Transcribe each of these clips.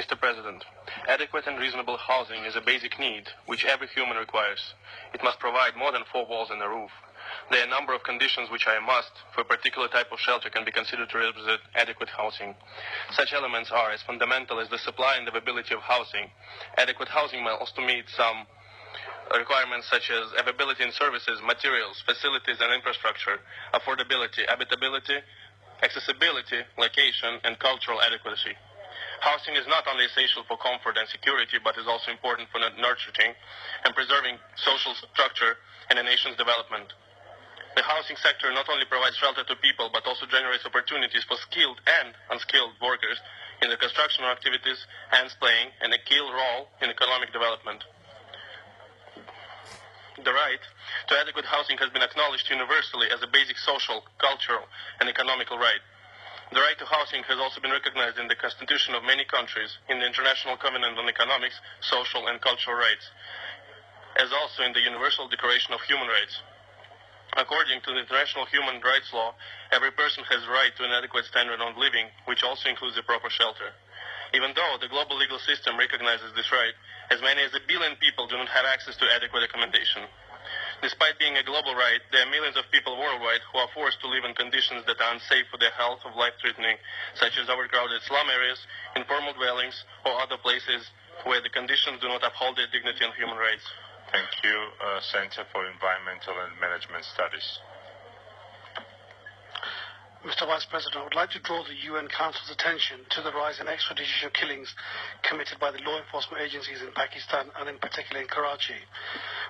Mr. President, adequate and reasonable housing is a basic need which every human requires. It must provide more than 4 walls and a roof. There are a number of conditions which are a must for a particular type of shelter can be considered to represent adequate housing. Such elements are as fundamental as the supply and availability of housing. Adequate housing must also meet some requirements such as availability in services, materials, facilities and infrastructure, affordability, habitability, accessibility, location, and cultural adequacy. Housing is not only essential for comfort and security, but is also important for nurturing and preserving social structure and a nation's development. The housing sector not only provides shelter to people, but also generates opportunities for skilled and unskilled workers in the construction activities, hence playing a key role in economic development. The right to adequate housing has been acknowledged universally as a basic social, cultural, and economical right. The right to housing has also been recognized in the constitution of many countries, in the International Covenant on Economics, Social and Cultural Rights, as also in the Universal Declaration of Human Rights. According to the International Human Rights Law, every person has the right to an adequate standard of living, which also includes a proper shelter. Even though the global legal system recognizes this right, as many as 1 billion people do not have access to adequate accommodation. Despite being a global right, there are millions of people worldwide who are forced to live in conditions that are unsafe for their health or life-threatening, such as overcrowded slum areas, informal dwellings, or other places where the conditions do not uphold their dignity and human rights. Thank you, Center for Environmental and Management Studies. Mr. Vice President, I would like to draw the UN Council's attention to the rise in extrajudicial killings committed by the law enforcement agencies in Pakistan and in particular in Karachi.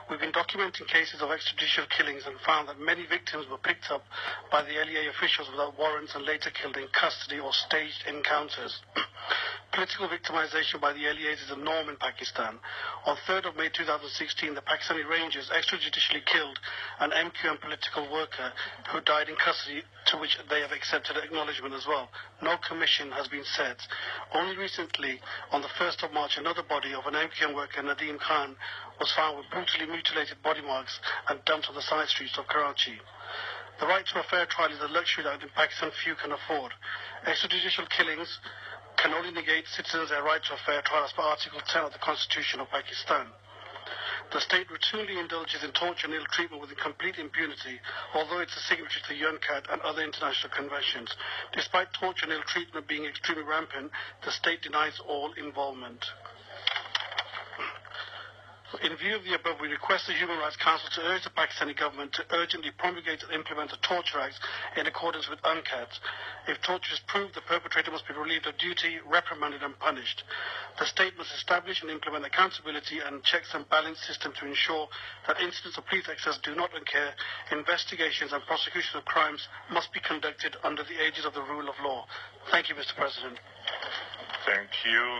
We've been documenting cases of extrajudicial killings and found that many victims were picked up by the LEA officials without warrants and later killed in custody or staged encounters. Political victimization by the LEAs is a norm in Pakistan. On 3rd of May 2016, the Pakistani Rangers extrajudicially killed an MQM political worker who died in custody, to which they have accepted acknowledgement as well. No commission has been set. Only recently, on the 1st of March, another body of an MQM worker, Nadeem Khan, was found with brutally mutilated body marks and dumped on the side streets of Karachi. The right to a fair trial is a luxury that in Pakistan few can afford. Extrajudicial killings can only negate citizens their right to a fair trial as per Article 10 of the Constitution of Pakistan. The state routinely indulges in torture and ill treatment with complete impunity, although it's a signatory to the UNCAT and other international conventions. Despite torture and ill treatment being extremely rampant, the state denies all involvement. In view of the above, we request the Human Rights Council to urge the Pakistani government to urgently promulgate and implement the Torture Act in accordance with UNCAT. If torture is proved, the perpetrator must be relieved of duty, reprimanded and punished. The state must establish and implement accountability and checks and balance system to ensure that incidents of police excess do not occur. Investigations and prosecutions of crimes must be conducted under the aegis of the rule of law. Thank you, Mr. President. Thank you.